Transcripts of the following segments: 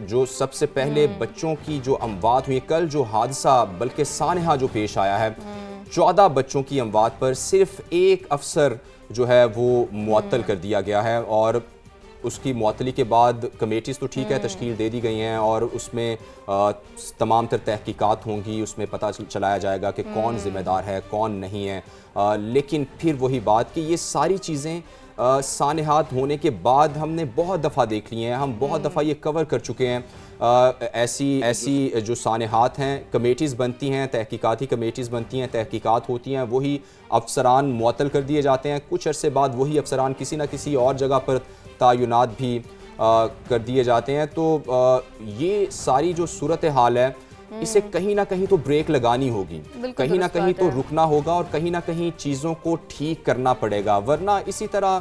جو سب سے پہلے بچوں کی جو اموات ہوئی، کل جو حادثہ بلکہ سانحہ جو پیش آیا ہے، 14 بچوں کی اموات پر صرف ایک افسر جو ہے وہ معطل کر دیا گیا ہے، اور اس کی معطلی کے بعد کمیٹیز تو ٹھیک ہے تشکیل دے دی گئی ہیں اور اس میں تمام تر تحقیقات ہوں گی، اس میں پتہ چلایا جائے گا کہ کون ذمہ دار ہے کون نہیں ہے، لیکن پھر وہی بات کہ یہ ساری چیزیں سانحات ہونے کے بعد ہم نے بہت دفعہ دیکھ لی ہیں، ہم بہت دفعہ یہ کور کر چکے ہیں۔ ایسی جو سانحات ہیں، کمیٹیز بنتی ہیں، تحقیقاتی کمیٹیز بنتی ہیں، تحقیقات ہوتی ہیں، وہی افسران معطل کر دیے جاتے ہیں، کچھ عرصے بعد وہی افسران کسی نہ کسی اور جگہ پر تعینات بھی کر دیے جاتے ہیں۔ تو یہ ساری جو صورتحال ہے اسے کہیں نہ کہیں تو بریک لگانی ہوگی، کہیں نہ کہیں تو رکنا ہوگا اور کہیں نہ کہیں چیزوں کو ٹھیک کرنا پڑے گا، ورنہ اسی طرح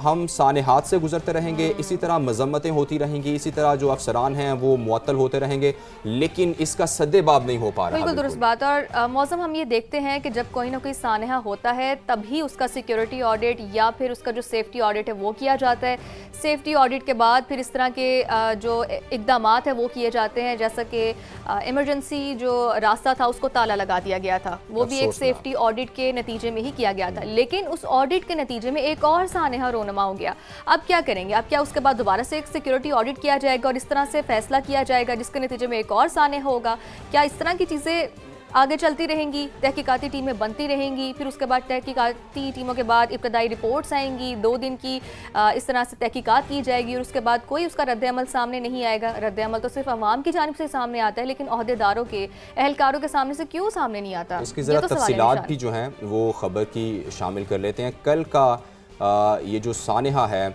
ہم سانحات سے گزرتے رہیں گے، اسی طرح مذمتیں ہوتی رہیں گی، اسی طرح جو افسران ہیں وہ معطل ہوتے رہیں گے، لیکن اس کا سدباب نہیں ہو پا رہا۔ بالکل درست بات۔ اور موزم ہم یہ دیکھتے ہیں کہ جب کوئی نہ کوئی سانحہ ہوتا ہے تبھی اس کا سیکیورٹی آڈٹ یا پھر اس کا جو سیفٹی آڈٹ ہے وہ کیا جاتا ہے، سیفٹی آڈٹ کے بعد پھر اس طرح کے جو اقدامات ہیں وہ کیے جاتے ہیں، جیسا کہ ایمرجنسی جو راستہ تھا اس کو تالا لگا دیا گیا تھا، وہ بھی ایک سیفٹی آڈٹ کے نتیجے میں ہی کیا گیا تھا، لیکن اس آڈٹ کے نتیجے میں ایک اور سانحہ رونما ہو گیا۔ اب کیا کریں گے؟ اب کیا اس کے بعد دوبارہ سے ایک سیکیورٹی آڈٹ کیا جائے گا اور اس طرح سے فیصلہ کیا جائے گا جس کے نتیجے میں ایک اور سانحہ ہوگا؟ کیا اس طرح کی چیزیں آگے چلتی رہیں گی، تحقیقاتی ٹیمیں بنتی رہیں گی، پھر اس کے بعد تحقیقاتی ٹیموں کے بعد ابتدائی رپورٹس آئیں گی، 2 دن کی اس طرح سے تحقیقات کی جائے گی اور اس کے بعد کوئی اس کا رد عمل سامنے نہیں آئے گا؟ رد عمل تو صرف عوام کی جانب سے سامنے آتا ہے، لیکن عہدیداروں کے، اہلکاروں کے سامنے سے کیوں سامنے نہیں آتا؟ اس کی ذرا تفصیلات بھی جو ہیں وہ خبر کی شامل کر لیتے ہیں۔ کل کا یہ جو سانحہ ہے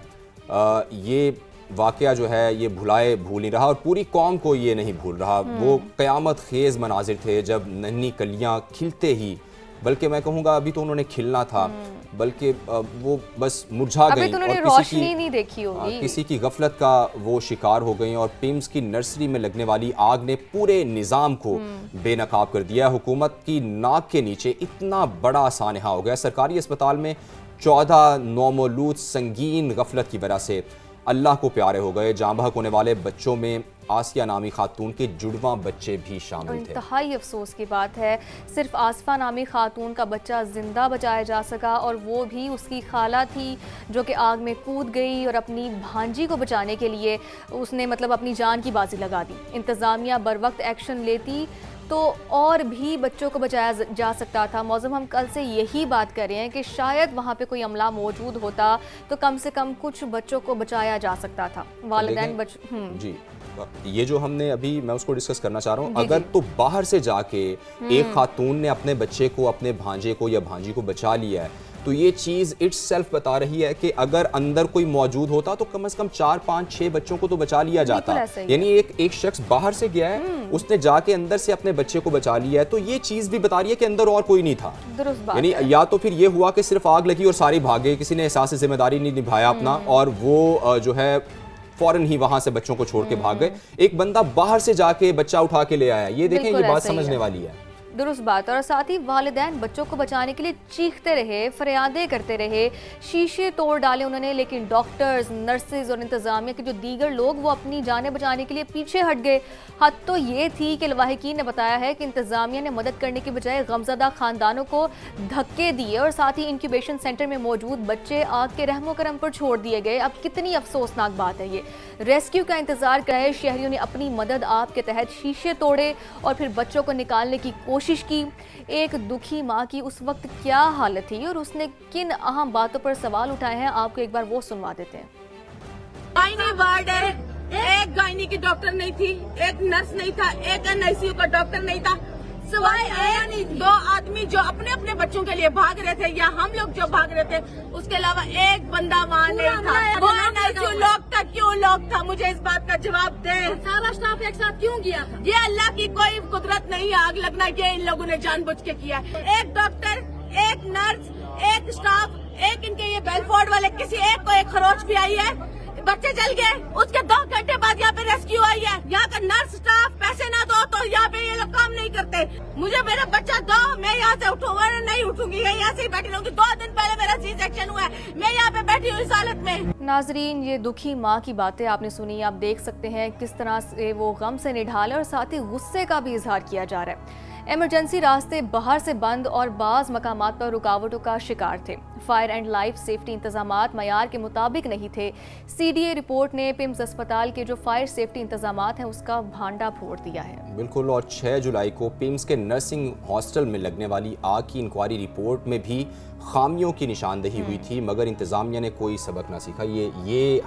یہ واقعہ جو ہے یہ بھول نہیں رہا اور پوری قوم کو یہ نہیں بھول رہا۔ وہ قیامت خیز مناظر تھے جب ننھی کلیاں کھلتے ہی، بلکہ میں کہوں گا ابھی تو انہوں نے کھلنا تھا، بلکہ وہ بس مرجھا گئیں اور کسی کی غفلت کا وہ شکار ہو گئیں، اور پیمز کی نرسری میں لگنے والی آگ نے پورے نظام کو بے نقاب کر دیا۔ حکومت کی ناک کے نیچے اتنا بڑا سانحہ ہو گیا۔ سرکاری اسپتال میں 14 نومولود سنگین غفلت کی وجہ سے اللہ کو پیارے ہو گئے۔ جاں بحق ہونے والے بچوں میں آسیہ نامی خاتون کے جڑواں بچے بھی شامل تھے۔ انتہائی افسوس کی بات ہے، صرف آصفہ نامی خاتون کا بچہ زندہ بچایا جا سکا، اور وہ بھی اس کی خالہ تھی جو کہ آگ میں کود گئی اور اپنی بھانجی کو بچانے کے لیے اس نے اپنی جان کی بازی لگا دی۔ انتظامیہ بر وقت ایکشن لیتی تو اور بھی بچوں کو بچایا جا سکتا تھا۔ موزم ہم کل سے یہی بات کر رہے ہیں کہ شاید وہاں پہ کوئی عملہ موجود ہوتا تو کم سے کم کچھ بچوں کو بچایا جا سکتا تھا۔ والدین جی یہ جو ہم نے ابھی میں اس کو ڈسکس کرنا چاہ رہا ہوں، اگر تو باہر سے جا کے ایک خاتون نے اپنے بچے کو، اپنے بھانجے کو یا بھانجی کو بچا لیا ہے، تو یہ چیز اٹ سیلف بتا رہی ہے کہ اگر اندر کوئی موجود ہوتا تو کم از کم 4 5 6 بچوں کو تو بچا لیا جاتا۔ یعنی ایک شخص باہر سے گیا ہے، اس نے جا کے اندر سے اپنے بچے کو بچا لیا ہے، تو یہ چیز بھی بتا رہی ہے کہ اندر اور کوئی نہیں تھا۔ یعنی یا تو پھر یہ ہوا کہ صرف آگ لگی اور ساری بھاگے، کسی نے احساس ذمہ داری نہیں نبھایا اپنا، اور وہ جو ہے فوراً ہی وہاں سے بچوں کو چھوڑ کے بھاگ گئے۔ ایک بندہ باہر سے جا کے بچہ اٹھا کے لے آیا، یہ دیکھیں یہ بات سمجھنے والی ہے۔ درست بات۔ اور ساتھ ہی والدین بچوں کو بچانے کے لیے چیختے رہے، فریادیں کرتے رہے، شیشے توڑ ڈالے انہوں نے، لیکن ڈاکٹرز، نرسز اور انتظامیہ کے جو دیگر لوگ وہ اپنی جانیں بچانے کے لیے پیچھے ہٹ گئے۔ حد تو یہ تھی کہ لواحقین نے بتایا ہے کہ انتظامیہ نے مدد کرنے کے بجائے غمزدہ خاندانوں کو دھکے دیے اور ساتھ ہی انکیوبیشن سینٹر میں موجود بچے آگ کے رحم و کرم پر چھوڑ دیے گئے۔ اب کتنی افسوسناک بات ہے یہ۔ ریسکیو کا انتظار کر رہے شہریوں نے اپنی مدد آپ کے تحت شیشے توڑے اور پھر بچوں کو نکالنے کی کوشش کی۔ ایک دکھی ماں کی اس وقت کیا حالت تھی اور اس نے کن اہم باتوں پر سوال اٹھائے ہیں، آپ کو ایک بار وہ سنوا دیتے ہیں۔ گائنی وارڈ ہے، ایک گائنی کی ڈاکٹر نہیں تھی، ایک نرس نہیں تھا، ایک NICU کا ڈاکٹر نہیں تھا، سوائے ایک 2 آدمی جو اپنے اپنے بچوں کے لیے بھاگ رہے تھے یا ہم لوگ جو بھاگ رہے تھے، اس کے علاوہ ایک بندہ وہاں نہیں تھا۔ وہ NICU لاک تھا، کیوں لاک تھا؟ مجھے اس بات کا جواب دیں۔ سارا اسٹاف ایک ساتھ کیوں گیا تھا؟ یہ اللہ کی کوئی قدرت نہیں ہے، آگ لگنا یہ ان لوگوں نے جان بوجھ کے کیا ہے۔ ایک ڈاکٹر، ایک نرس، ایک اسٹاف، ایک ان کے یہ بیلفورڈ والے، کسی ایک کو ایک خروچ بھی آئی ہے، بچے جل گئے۔ اس کے 2 گھنٹے بعد یہاں پہ ریسکیو آئی ہے۔ یہاں کا نرس اسٹاف پیسے نہ دو تو یہاں پہ یہ لوگ کام نہیں کرتے۔ مجھے میرا بچہ دو، میں یہاں سے اٹھوں گا، نہیں اٹھوں گی، یہاں سے ہی بیٹھی رہوں گی۔ 2 دن پہلے میرا چیز इंफेक्शन हुआ है। मैं यहाँ पे बैठी हूँ इस हालत में। नाजरीन, ये दुखी माँ की बातें आपने सुनी। आप देख सकते हैं किस तरह से वो गम से निढाल है और साथ ही गुस्से का भी इजहार किया जा रहा है। एमरजेंसी रास्ते बाहर से बंद और बाज़ मकामात पर रुकावटों का शिकार थे। फायर एंड लाइफ सेफ्टी इंतजामात मयार के मुताबिक नहीं थे। CDA रिपोर्ट ने पिम्स अस्पताल के जो फायर सेफ्टी इंतजामात हैं उसका भांडा फोड़ दिया है। बिल्कुल, और 6 जुलाई को पिम्स के नर्सिंग हॉस्टल में लगने वाली आग की इंक्वायरी रिपोर्ट में भी खामियों की निशानदही हुई थी, मगर इंतजामिया ने कोई सबक ना सीखा।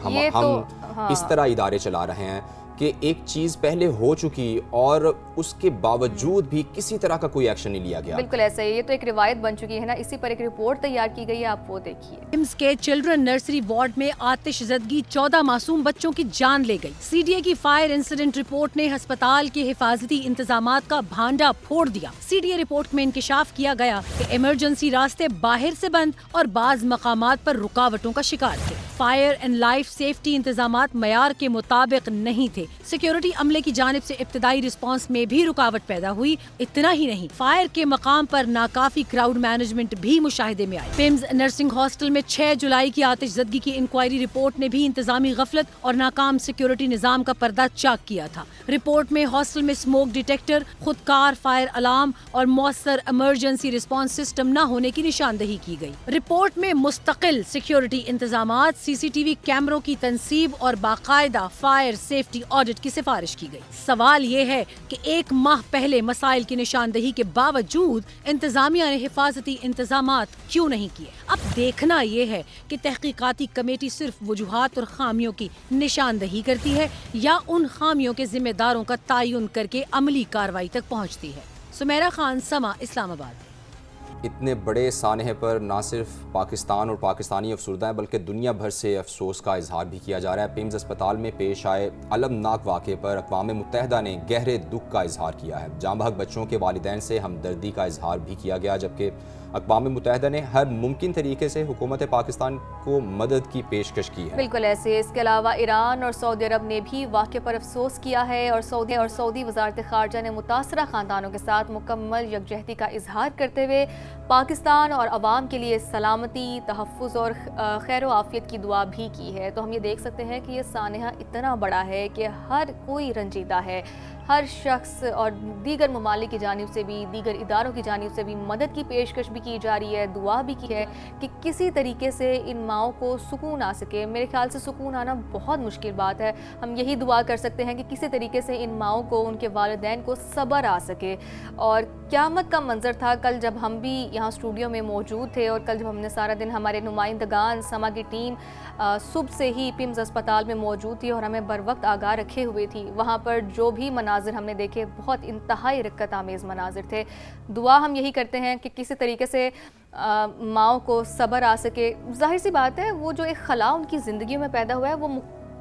हम इस तरह इदारे चला रहे हैं कि एक चीज़ पहले हो चुकी और उसके बावजूद भी किसी तरह का कोई एक्शन नहीं लिया गया। बिल्कुल ऐसा ही, ये तो एक रिवायत बन चुकी है ना। इसी पर एक रिपोर्ट तैयार की गई है, आप वो देखिए। पिम्स के चिल्ड्रन नर्सरी वार्ड में आतिश ज़दगी 14 मासूम बच्चों की जान ले गई। CDA की फायर इंसिडेंट रिपोर्ट ने अस्पताल के हिफाजती इंतजामात का भांडा फोड़ दिया। CDA रिपोर्ट में इंकिशाफ किया गया कि इमरजेंसी रास्ते बाहर से बंद और बाज मकामात पर रुकावटों का शिकार थे। फायर एंड लाइफ सेफ्टी इंतजामात मयार के मुताबिक नहीं थे। सिक्योरिटी अमले की जानिब से इब्तदाई रिस्पांस में भी रुकावट पैदा हुई। इतना ही नहीं, फायर के मकाम पर नाकाफी क्राउड मैनेजमेंट भी मुशाहिदे में आई। पिम्स नर्सिंग हॉस्टल में 6 जुलाई की आतिश ज़दगी की इंक्वायरी रिपोर्ट ने भी इंतजामी गफलत और नाकाम सिक्योरिटी निजाम का पर्दा चाक किया था। रिपोर्ट में हॉस्टल में स्मोक डिटेक्टर, खुदकार फायर अलार्म और मौसर इमरजेंसी रिस्पांस सिस्टम न होने की निशानदही की गई। रिपोर्ट में मुस्तकिल सिक्योरिटी इंतजामात, CCTV कैमरों की तनसीब और बाकायदा फायर सेफ्टी ऑडिट की सिफारिश की गई। सवाल ये है कि 1 माह पहले मसाइल की निशानदही के बावजूद इंतजामिया ने हिफाजती इंतजामात क्यों नहीं किए। अब देखना ये है कि तहकीकाती कमेटी सिर्फ वजूहात और खामियों की निशानदही करती है या उन खामियों के जिम्मेदारों का तयन करके अमली कार्रवाई तक पहुँचती है। सुमेरा खान, समा, इस्लामाबाद। इतने बड़े सानहे पर ना सिर्फ पाकिस्तान और पाकिस्तानी अफसरदा हैं बल्कि दुनिया भर से अफसोस का इजहार भी किया जा रहा है। पिम्स अस्पताल में पेश आए अलमनाक वाक़े पर अक़वाम मुत्तहिदा ने गहरे दुख का इजहार किया है। जाँ बहक बच्चों के वालिदैन से हमदर्दी का इजहार भी किया गया, जबकि अक़वाम मुत्तहिदा ने हर मुमकिन तरीके से हुकूमत पाकिस्तान को मदद की पेशकश की है। बिल्कुल ऐसे। इसके अलावा ईरान और सऊदी अरब ने भी वाक़े पर अफसोस किया है और सऊदी वज़ारत ख़ारजा ने मुतासरा ख़ानदानों के साथ मुकम्मल यकजहती का इजहार करते हुए पाकिस्तान और अवाम के लिए सलामती, तहफ़्फ़ुज़ और खैर व आफ़ियत की दुआ भी की है। तो हम ये देख सकते हैं कि ये सानहा इतना बड़ा है कि हर कोई रंजीदा है। हर शख्स और दीगर ममालिक की जानिब से भी, दीगर इदारों की जानिब से भी मदद की पेशकश भी की जा रही है, दुआ भी की है कि किसी तरीके से इन माओं को सुकून आ सके। मेरे ख्याल से सुकून आना बहुत मुश्किल बात है। हम यही दुआ कर सकते हैं कि किसी तरीके से इन माओं को, उनके वालिदैन को सब्र आ सके। और क़यामत का मंजर था कल जब हम भी यहाँ स्टूडियो में मौजूद थे और कल जब हमने सारा दिन, हमारे नुमाइंदगान समा की टीम सुबह से ही पिम्स अस्पताल में मौजूद थी और हमें बर वक्त आगाह रखे हुए थी। वहाँ पर जो भी मनाजिर हमने देखे बहुत इंतहाई रक्कत आमेज़ मनाजिर थे। दुआ हम यही करते हैं कि किसी तरीके से माओं को सब्र आ सके। जाहिर सी बात है, वो जो एक खला उनकी ज़िंदगी में पैदा हुआ है वो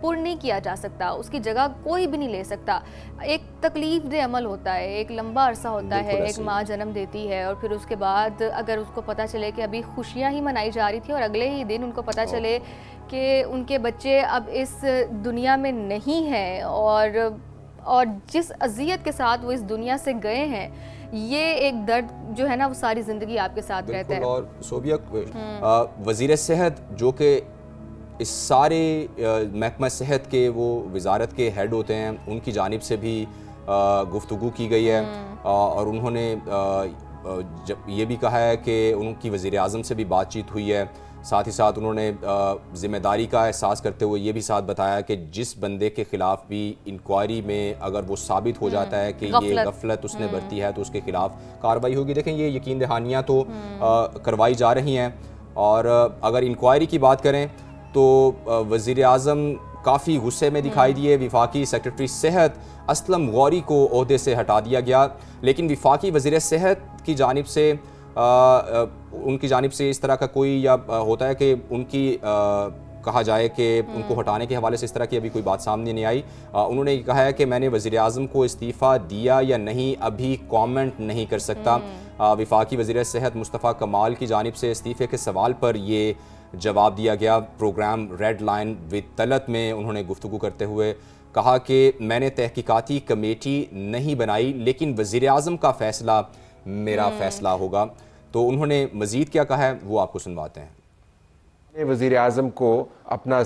पूर्ण नहीं किया जा सकता, उसकी जगह कोई भी नहीं ले सकता। एक तकलीफ दे अमल होता है, एक लंबा अरसा होता है। एक माँ जन्म देती है और फिर उसके बाद अगर उसको पता चले कि अभी खुशियाँ ही मनाई जा रही थी और अगले ही दिन उनको पता चले कि उनके बच्चे अब इस दुनिया में नहीं हैं और जिस अजियत के साथ वो इस दुनिया से गए हैं, ये एक दर्द जो है ना वो सारी ज़िंदगी आपके साथ रहता है। और सोबिया वज़ीर सेहत जो कि इस सारे महकमा सेहत के वो वजारत के हेड होते हैं, उनकी जानिब से भी गुफ्तगू की गई है और उन्होंने जब ये भी कहा है कि उनकी वज़ीर आज़म से भी बातचीत हुई है। साथ ही साथ उन्होंने ज़िम्मेदारी का एहसास करते हुए ये भी साथ बताया कि जिस बंदे के ख़िलाफ़ भी इंक्वायरी में अगर वो साबित हो जाता है कि ये गफलत उसने बरती है तो उसके ख़िलाफ़ कार्रवाई होगी। देखें, ये यकीन दहानियाँ तो करवाई जा रही हैं और अगर इंक्वायरी की बात करें तो वज़ीर आज़म काफ़ी गुस्से में दिखाई दिए। वफाकी सेक्रेटरी सेहत असलम गौरी को ओहदे से हटा दिया गया, लेकिन वफाकी वज़ीर सेहत की जानिब से उनकी जानिब से इस तरह का कोई या होता है कि उनकी कहा जाए कि उनको हटाने के हवाले से इस तरह की अभी कोई बात सामने नहीं आई। उन्होंने कहा है कि मैंने वज़ीर आज़म को इस्तीफ़ा दिया या नहीं अभी कमेंट नहीं कर सकता। वफाकी वज़ीर सेहत मुस्तफ़ा कमाल की जानिब से इस्तीफ़े के सवाल पर ये जवाब दिया गया। Programme red line with Talat में उन्होंने गुफ्तगू करते हुए कहा कि मैंने तहकीकाती कमेटी नहीं बनाई, लेकिन वज़ीर आज़म का फ़ैसला मेरा फ़ैसला होगा। तो उन्होंने मज़ीद क्या कहा है वो आपको सुनवाते हैं। وزیر اعظم کو اپنا